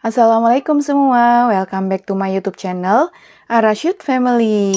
Assalamualaikum semua, welcome back to my YouTube channel, Arashid Family.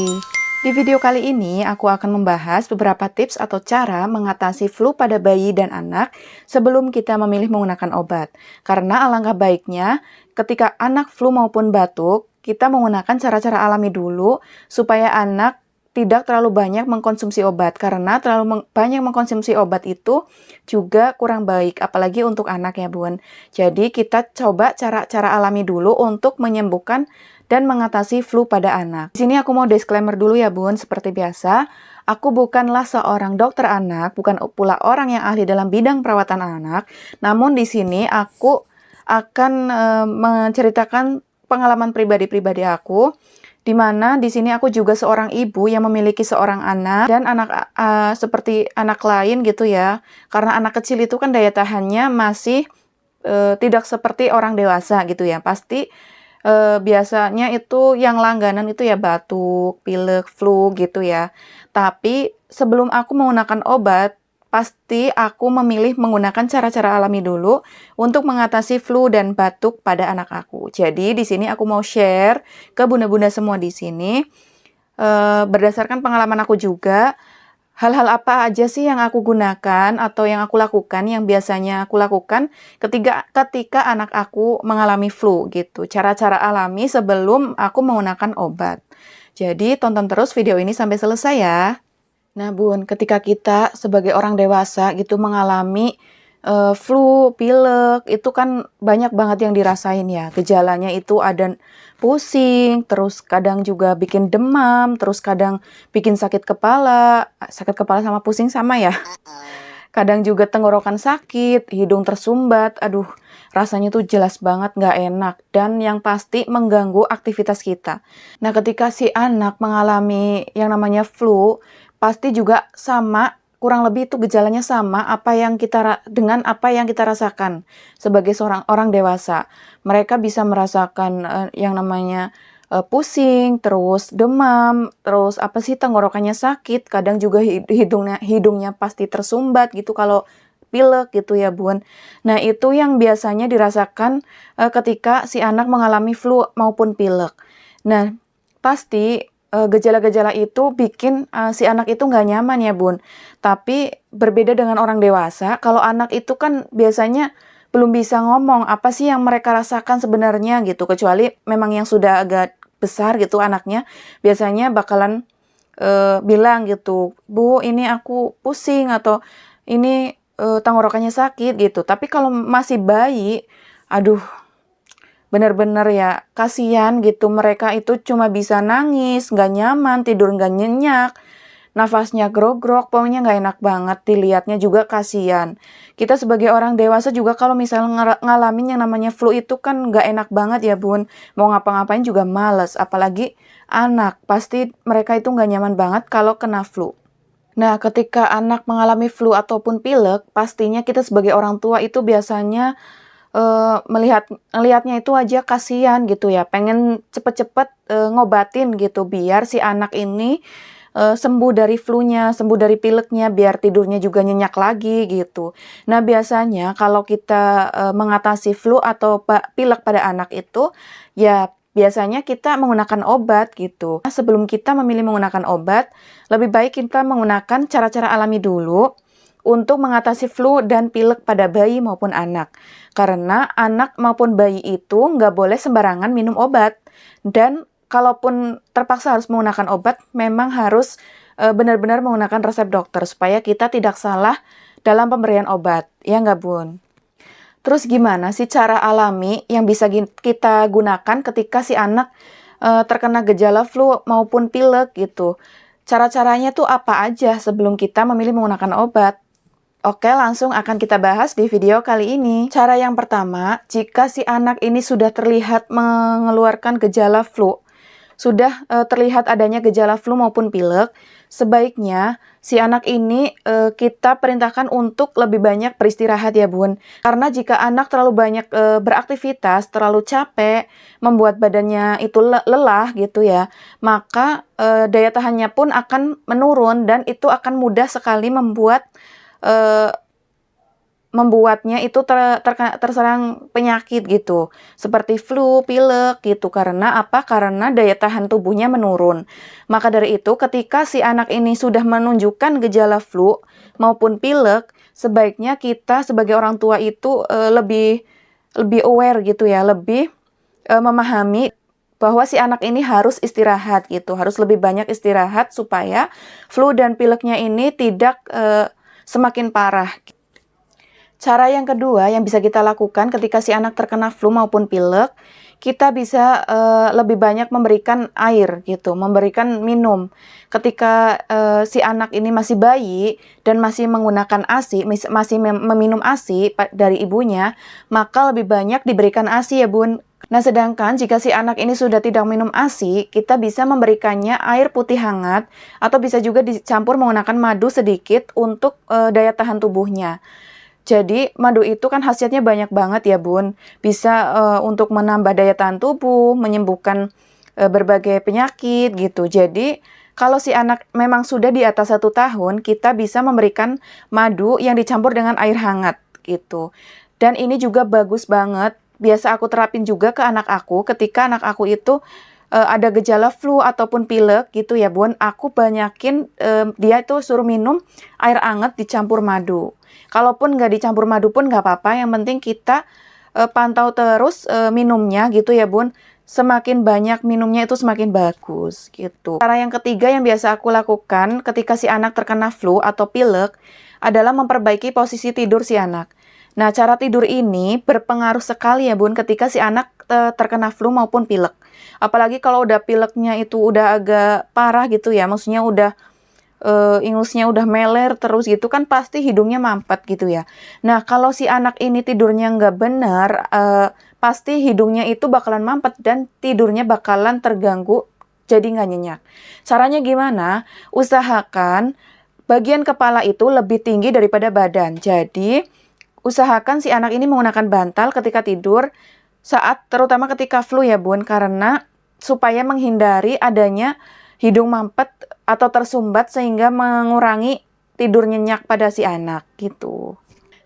Di video kali ini, aku akan membahas beberapa tips atau cara mengatasi flu pada bayi dan anak sebelum kita memilih menggunakan obat. Karena alangkah baiknya, ketika anak flu maupun batuk, kita menggunakan cara-cara alami dulu supaya anak tidak terlalu banyak mengkonsumsi obat. Karena terlalu banyak mengkonsumsi obat itu juga kurang baik, apalagi untuk anak ya Bun. Jadi kita coba cara-cara alami dulu untuk menyembuhkan dan mengatasi flu pada anak. Di sini aku mau disclaimer dulu ya Bun, seperti biasa. Aku bukanlah seorang dokter anak, bukan pula orang yang ahli dalam bidang perawatan anak. Namun di sini aku akan menceritakan pengalaman pribadi-pribadi aku, di mana di sini aku juga seorang ibu yang memiliki seorang anak dan anak seperti anak lain gitu ya. Karena anak kecil itu kan daya tahannya masih tidak seperti orang dewasa gitu ya. Pasti biasanya itu yang langganan itu ya batuk, pilek, flu gitu ya. Tapi sebelum aku menggunakan obat, pasti aku memilih menggunakan cara-cara alami dulu untuk mengatasi flu dan batuk pada anak aku. Jadi di sini aku mau share ke bunda-bunda semua di sini berdasarkan pengalaman aku juga. Hal-hal apa aja sih yang aku gunakan atau yang aku lakukan, yang biasanya aku lakukan ketika anak aku mengalami flu gitu. Cara-cara alami sebelum aku menggunakan obat. Jadi tonton terus video ini sampai selesai ya. Nah Bun, ketika kita sebagai orang dewasa gitu mengalami flu, pilek, itu kan banyak banget yang dirasain ya. Gejalanya itu ada pusing, terus kadang juga bikin demam, terus kadang bikin sakit kepala sama pusing sama ya. Kadang juga tenggorokan sakit, hidung tersumbat, aduh rasanya tuh jelas banget nggak enak dan yang pasti mengganggu aktivitas kita. Nah ketika si anak mengalami yang namanya flu, pasti juga sama, kurang lebih itu gejalanya sama dengan apa yang kita rasakan sebagai seorang orang dewasa. Mereka bisa merasakan yang namanya pusing, terus demam, terus tenggorokannya sakit, kadang juga hidungnya pasti tersumbat gitu kalau pilek gitu ya Bun. Nah itu yang biasanya dirasakan ketika si anak mengalami flu maupun pilek. Nah pasti gejala-gejala itu bikin si anak itu nggak nyaman ya Bun. Tapi berbeda dengan orang dewasa, kalau anak itu kan biasanya belum bisa ngomong apa sih yang mereka rasakan sebenarnya gitu. Kecuali memang yang sudah agak besar gitu anaknya, biasanya bakalan bilang gitu, Bu ini aku pusing atau ini tenggorokannya sakit gitu. Tapi kalau masih bayi, aduh bener-bener ya kasihan gitu, mereka itu cuma bisa nangis, nggak nyaman, tidur nggak nyenyak, nafasnya grog-grog, pokoknya nggak enak banget, dilihatnya juga kasihan. Kita sebagai orang dewasa juga kalau misalnya ngalamin yang namanya flu itu kan nggak enak banget ya Bun, mau ngapa-ngapain juga males, apalagi anak, pasti mereka itu nggak nyaman banget kalau kena flu. Nah, ketika anak mengalami flu ataupun pilek, pastinya kita sebagai orang tua itu biasanya melihatnya itu aja kasihan gitu ya, pengen cepet-cepet ngobatin gitu biar si anak ini sembuh dari flu-nya, sembuh dari pileknya, biar tidurnya juga nyenyak lagi gitu. Nah biasanya kalau kita mengatasi flu atau pilek pada anak itu, ya biasanya kita menggunakan obat gitu. Nah, sebelum kita memilih menggunakan obat, lebih baik kita menggunakan cara-cara alami dulu untuk mengatasi flu dan pilek pada bayi maupun anak. Karena anak maupun bayi itu nggak boleh sembarangan minum obat. Dan kalaupun terpaksa harus menggunakan obat, memang harus benar-benar menggunakan resep dokter supaya kita tidak salah dalam pemberian obat. Ya nggak Bun? Terus gimana sih cara alami yang bisa kita gunakan ketika si anak terkena gejala flu maupun pilek gitu? Cara-caranya tuh apa aja sebelum kita memilih menggunakan obat? Oke, langsung akan kita bahas di video kali ini. Cara yang pertama, jika si anak ini sudah terlihat mengeluarkan gejala flu, sudah terlihat adanya gejala flu maupun pilek, sebaiknya si anak ini kita perintahkan untuk lebih banyak beristirahat ya Bun. Karena jika anak terlalu banyak beraktivitas, terlalu capek, membuat badannya itu lelah gitu ya, maka daya tahannya pun akan menurun dan itu akan mudah sekali membuat membuatnya itu terserang penyakit gitu, seperti flu, pilek gitu. Karena apa? Karena daya tahan tubuhnya menurun. Maka dari itu, ketika si anak ini sudah menunjukkan gejala flu maupun pilek, sebaiknya kita sebagai orang tua itu lebih aware gitu ya, lebih memahami bahwa si anak ini harus istirahat gitu, harus lebih banyak istirahat supaya flu dan pileknya ini tidak semakin parah. Cara yang kedua yang bisa kita lakukan ketika si anak terkena flu maupun pilek, kita bisa lebih banyak memberikan air gitu, memberikan minum. Ketika si anak ini masih bayi dan masih menggunakan ASI, masih meminum ASI dari ibunya, maka lebih banyak diberikan ASI ya Bun. Nah, sedangkan jika si anak ini sudah tidak minum ASI, kita bisa memberikannya air putih hangat atau bisa juga dicampur menggunakan madu sedikit untuk daya tahan tubuhnya. Jadi, madu itu kan khasiatnya banyak banget ya Bun. Bisa untuk menambah daya tahan tubuh, menyembuhkan berbagai penyakit gitu. Jadi, kalau si anak memang sudah di atas 1 tahun, kita bisa memberikan madu yang dicampur dengan air hangat gitu. Dan ini juga bagus banget. Biasa aku terapin juga ke anak aku ketika anak aku itu ada gejala flu ataupun pilek gitu ya Bun. Aku banyakin dia itu suruh minum air hangat dicampur madu. Kalaupun nggak dicampur madu pun nggak apa-apa, yang penting kita pantau terus minumnya gitu ya Bun. Semakin banyak minumnya itu semakin bagus gitu. Cara yang ketiga yang biasa aku lakukan ketika si anak terkena flu atau pilek adalah memperbaiki posisi tidur si anak. Nah, cara tidur ini berpengaruh sekali ya Bun ketika si anak terkena flu maupun pilek. Apalagi kalau udah pileknya itu udah agak parah gitu ya, maksudnya udah ingusnya udah meler terus gitu kan pasti hidungnya mampet gitu ya. Nah, kalau si anak ini tidurnya nggak benar, pasti hidungnya itu bakalan mampet dan tidurnya bakalan terganggu, jadi nggak nyenyak. Caranya gimana? Usahakan bagian kepala itu lebih tinggi daripada badan. Jadi, usahakan si anak ini menggunakan bantal ketika tidur terutama ketika flu ya Bun, karena supaya menghindari adanya hidung mampet atau tersumbat sehingga mengurangi tidur nyenyak pada si anak gitu.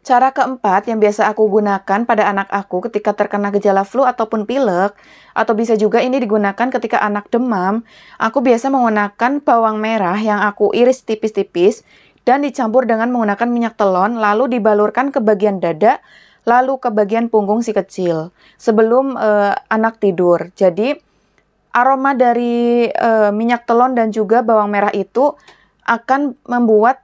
Cara keempat yang biasa aku gunakan pada anak aku ketika terkena gejala flu ataupun pilek, atau bisa juga ini digunakan ketika anak demam, aku biasa menggunakan bawang merah yang aku iris tipis-tipis dan dicampur dengan menggunakan minyak telon, lalu dibalurkan ke bagian dada, lalu ke bagian punggung si kecil sebelum anak tidur. Jadi, aroma dari minyak telon dan juga bawang merah itu akan membuat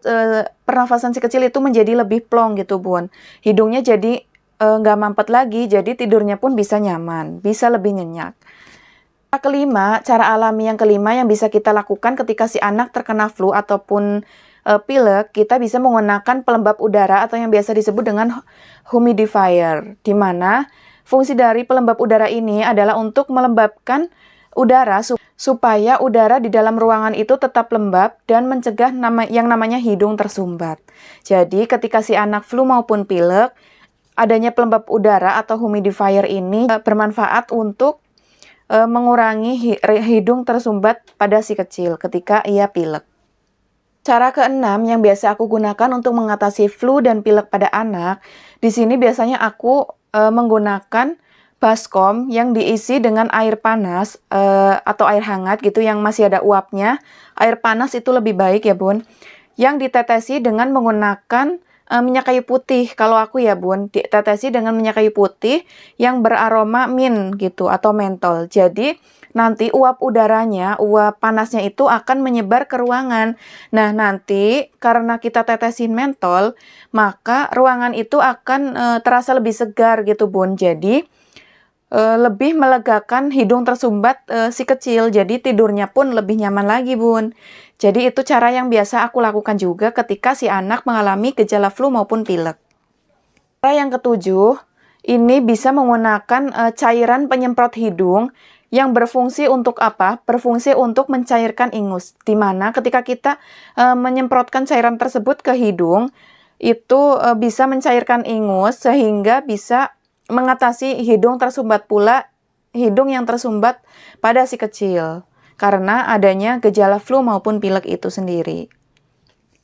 pernafasan si kecil itu menjadi lebih plong gitu Bun. Hidungnya jadi nggak mampet lagi, jadi tidurnya pun bisa nyaman, bisa lebih nyenyak. Cara alami yang kelima yang bisa kita lakukan ketika si anak terkena flu ataupun pilek, kita bisa menggunakan pelembab udara atau yang biasa disebut dengan humidifier, di mana fungsi dari pelembab udara ini adalah untuk melembabkan udara supaya udara di dalam ruangan itu tetap lembab dan mencegah yang namanya hidung tersumbat. Jadi ketika si anak flu maupun pilek, adanya pelembab udara atau humidifier ini bermanfaat untuk mengurangi hidung tersumbat pada si kecil ketika ia pilek. Cara keenam yang biasa aku gunakan untuk mengatasi flu dan pilek pada anak, di sini biasanya aku menggunakan baskom yang diisi dengan air panas atau air hangat gitu yang masih ada uapnya. Air panas itu lebih baik ya Bun. Yang ditetesi dengan menggunakan minyak kayu putih. Kalau aku ya Bun, ditetesi dengan minyak kayu putih yang beraroma mint gitu atau mentol. Jadi nanti uap panasnya itu akan menyebar ke ruangan. Nah, nanti karena kita tetesin mentol, maka ruangan itu akan terasa lebih segar gitu Bun. Jadi lebih melegakan hidung tersumbat si kecil, jadi tidurnya pun lebih nyaman lagi Bun. Jadi itu cara yang biasa aku lakukan juga ketika si anak mengalami gejala flu maupun pilek. Cara yang ketujuh, ini bisa menggunakan cairan penyemprot hidung yang berfungsi untuk apa? Berfungsi untuk mencairkan ingus. Dimana ketika kita menyemprotkan cairan tersebut ke hidung, itu bisa mencairkan ingus sehingga bisa mengatasi hidung tersumbat pula, hidung yang tersumbat pada si kecil karena adanya gejala flu maupun pilek itu sendiri.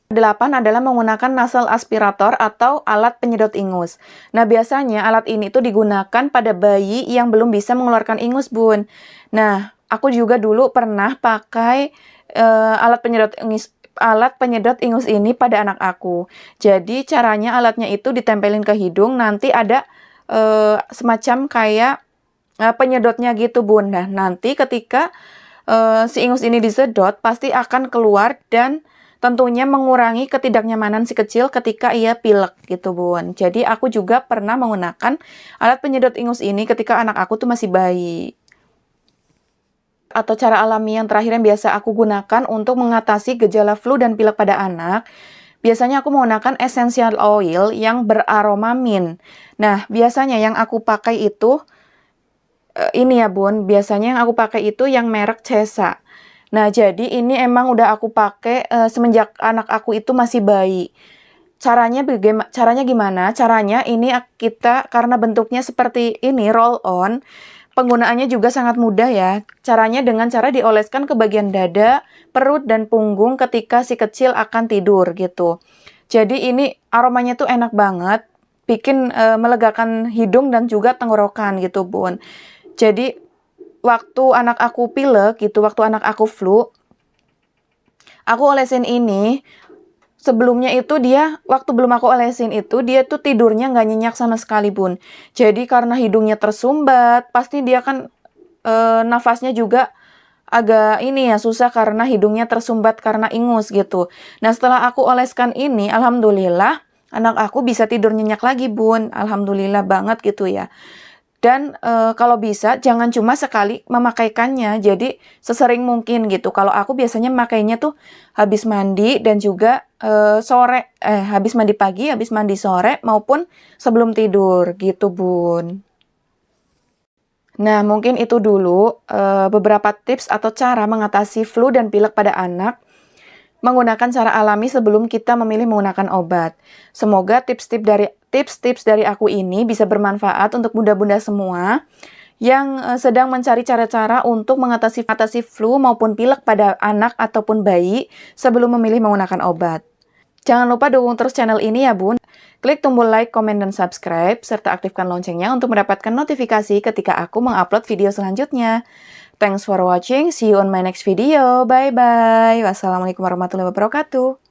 8 adalah menggunakan nasal aspirator atau alat penyedot ingus. Nah, biasanya alat ini tuh digunakan pada bayi yang belum bisa mengeluarkan ingus, Bun. Nah, aku juga dulu pernah pakai alat penyedot ingus ini pada anak aku. Jadi, caranya alatnya itu ditempelin ke hidung, nanti ada semacam kayak penyedotnya gitu, Bun. Nah, nanti ketika si ingus ini disedot, pasti akan keluar dan tentunya mengurangi ketidaknyamanan si kecil ketika ia pilek gitu, Bun. Jadi aku juga pernah menggunakan alat penyedot ingus ini ketika anak aku tuh masih bayi. Atau cara alami yang terakhir yang biasa aku gunakan untuk mengatasi gejala flu dan pilek pada anak, biasanya aku menggunakan essential oil yang beraroma mint. Nah, biasanya yang aku pakai itu ini ya, Bun, biasanya yang aku pakai itu yang merek Cesa. Nah, jadi ini emang udah aku pakai semenjak anak aku itu masih bayi. Caranya gimana? Caranya ini kita karena bentuknya seperti ini roll on, penggunaannya juga sangat mudah ya. Caranya dengan cara dioleskan ke bagian dada, perut dan punggung ketika si kecil akan tidur gitu. Jadi ini aromanya tuh enak banget, bikin melegakan hidung dan juga tenggorokan gitu, Bun. Jadi waktu anak aku pilek gitu, waktu anak aku flu, aku olesin ini. Sebelumnya itu waktu belum aku olesin itu, dia tuh tidurnya nggak nyenyak sama sekali, Bun. Jadi karena hidungnya tersumbat, pasti dia kan nafasnya juga agak ini ya, susah karena hidungnya tersumbat karena ingus gitu. Nah, setelah aku oleskan ini, alhamdulillah anak aku bisa tidur nyenyak lagi, Bun. Alhamdulillah banget gitu ya. Dan kalau bisa jangan cuma sekali memakaikannya, jadi sesering mungkin gitu. Kalau aku biasanya makainya tuh habis mandi dan juga habis mandi pagi, habis mandi sore maupun sebelum tidur gitu, Bun. Nah, mungkin itu dulu beberapa tips atau cara mengatasi flu dan pilek pada anak menggunakan cara alami sebelum kita memilih menggunakan obat. Semoga tips-tips dari aku ini bisa bermanfaat untuk bunda-bunda semua yang sedang mencari cara-cara untuk mengatasi flu maupun pilek pada anak ataupun bayi sebelum memilih menggunakan obat. Jangan lupa dukung terus channel ini ya, Bun. Klik tombol like, komen, dan subscribe, serta aktifkan loncengnya untuk mendapatkan notifikasi ketika aku mengupload video selanjutnya. Thanks for watching. See you on my next video. Bye-bye. Wassalamualaikum warahmatullahi wabarakatuh.